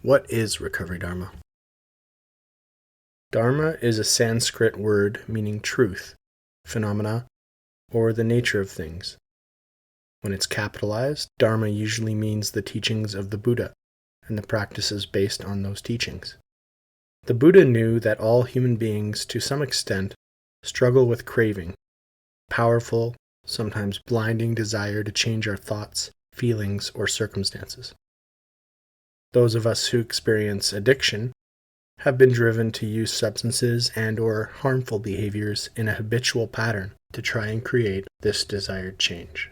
What is Recovery Dharma? Dharma is a Sanskrit word meaning truth, phenomena, or the nature of things. When it's capitalized, Dharma usually means the teachings of the Buddha and the practices based on those teachings. The Buddha knew that all human beings, to some extent, struggle with craving, powerful, sometimes blinding desire to change our thoughts, feelings, or circumstances. Those of us who experience addiction have been driven to use substances and/or harmful behaviors in a habitual pattern to try and create this desired change.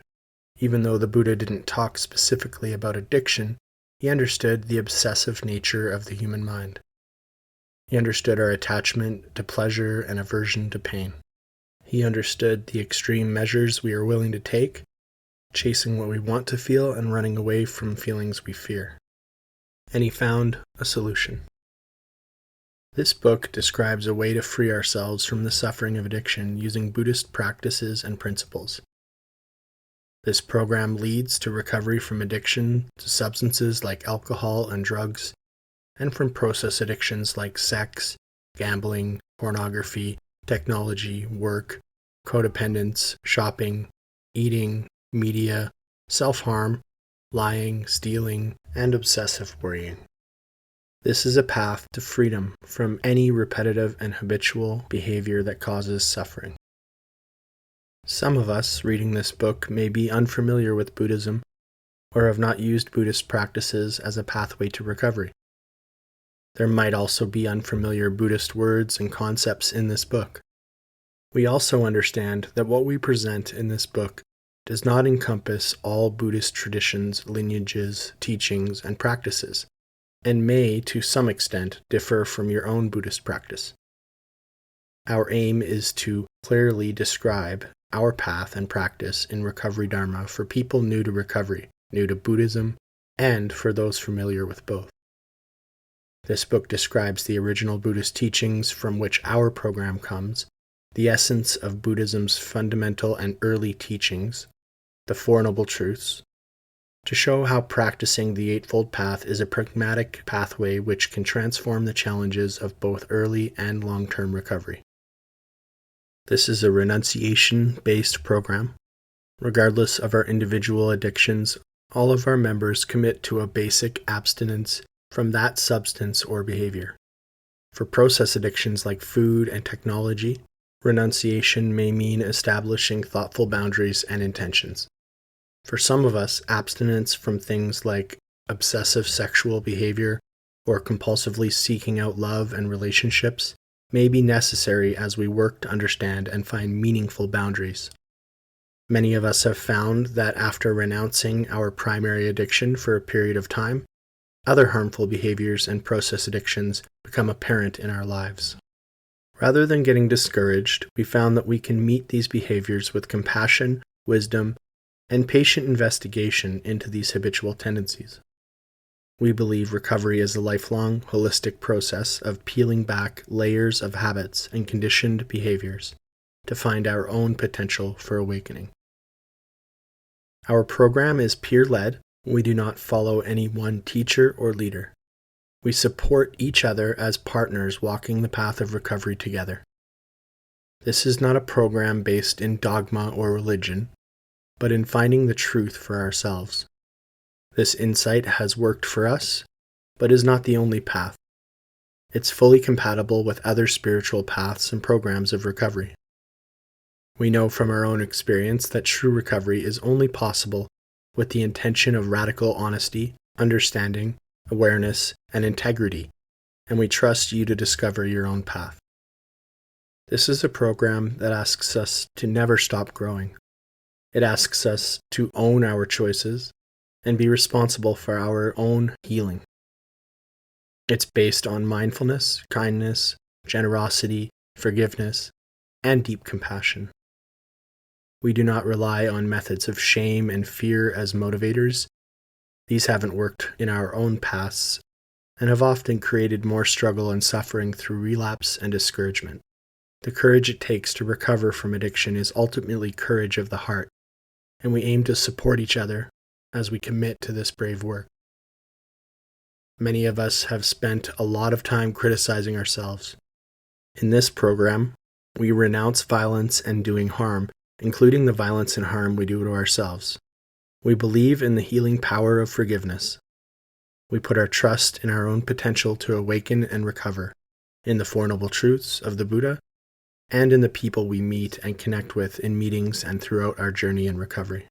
Even though the Buddha didn't talk specifically about addiction, he understood the obsessive nature of the human mind. He understood our attachment to pleasure and aversion to pain. He understood the extreme measures we are willing to take, chasing what we want to feel and running away from feelings we fear. And he found a solution. This book describes a way to free ourselves from the suffering of addiction using Buddhist practices and principles. This program leads to recovery from addiction to substances like alcohol and drugs, and from process addictions like sex, gambling, pornography, technology, work, codependence, shopping, eating, media, self-harm, lying, stealing, and obsessive worrying. This is a path to freedom from any repetitive and habitual behavior that causes suffering. Some of us reading this book may be unfamiliar with Buddhism or have not used Buddhist practices as a pathway to recovery. There might also be unfamiliar Buddhist words and concepts in this book. We also understand that what we present in this book does not encompass all Buddhist traditions, lineages, teachings, and practices, and may, to some extent, differ from your own Buddhist practice. Our aim is to clearly describe our path and practice in Recovery Dharma for people new to recovery, new to Buddhism, and for those familiar with both. This book describes the original Buddhist teachings from which our program comes, the essence of Buddhism's fundamental and early teachings, the Four Noble Truths, to show how practicing the Eightfold Path is a pragmatic pathway which can transform the challenges of both early and long-term recovery. This is a renunciation-based program. Regardless of our individual addictions, all of our members commit to a basic abstinence from that substance or behavior. For process addictions like food and technology, renunciation may mean establishing thoughtful boundaries and intentions. For some of us, abstinence from things like obsessive sexual behavior or compulsively seeking out love and relationships may be necessary as we work to understand and find meaningful boundaries. Many of us have found that after renouncing our primary addiction for a period of time, other harmful behaviors and process addictions become apparent in our lives. Rather than getting discouraged, we found that we can meet these behaviors with compassion, wisdom, and patient investigation into these habitual tendencies. We believe recovery is a lifelong, holistic process of peeling back layers of habits and conditioned behaviors to find our own potential for awakening. Our program is peer-led. We do not follow any one teacher or leader. We support each other as partners walking the path of recovery together. This is not a program based in dogma or religion, but in finding the truth for ourselves. This insight has worked for us, but is not the only path. It's fully compatible with other spiritual paths and programs of recovery. We know from our own experience that true recovery is only possible with the intention of radical honesty, understanding, awareness, and integrity, and we trust you to discover your own path. This is a program that asks us to never stop growing. It asks us to own our choices and be responsible for our own healing. It's based on mindfulness, kindness, generosity, forgiveness, and deep compassion. We do not rely on methods of shame and fear as motivators. These haven't worked in our own pasts and have often created more struggle and suffering through relapse and discouragement. The courage it takes to recover from addiction is ultimately courage of the heart, and we aim to support each other as we commit to this brave work. Many of us have spent a lot of time criticizing ourselves. In this program, we renounce violence and doing harm, including the violence and harm we do to ourselves. We believe in the healing power of forgiveness. We put our trust in our own potential to awaken and recover, in the Four Noble Truths of the Buddha, and in the people we meet and connect with in meetings and throughout our journey in recovery.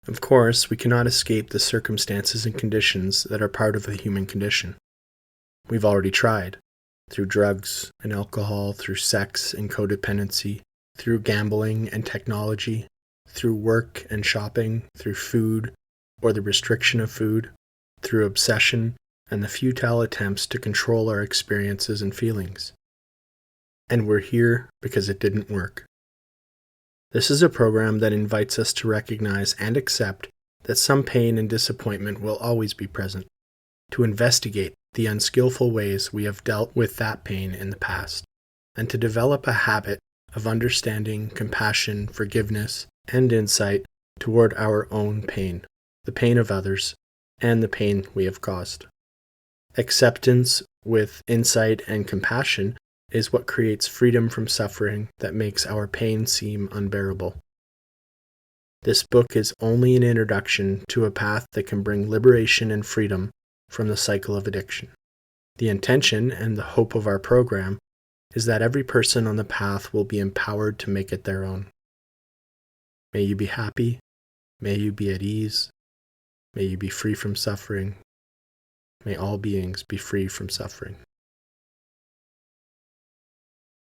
Of course, we cannot escape the circumstances and conditions that are part of the human condition. We've already tried, through drugs and alcohol, through sex and codependency, through gambling and technology, through work and shopping, through food or the restriction of food, through obsession and the futile attempts to control our experiences and feelings. And we're here because it didn't work. This is a program that invites us to recognize and accept that some pain and disappointment will always be present, to investigate the unskillful ways we have dealt with that pain in the past, and to develop a habit of understanding, compassion, forgiveness, and insight toward our own pain, the pain of others, and the pain we have caused. Acceptance with insight and compassion is what creates freedom from suffering that makes our pain seem unbearable. This book is only an introduction to a path that can bring liberation and freedom from the cycle of addiction. The intention and the hope of our program is that every person on the path will be empowered to make it their own. May you be happy. May you be at ease. May you be free from suffering. May all beings be free from suffering.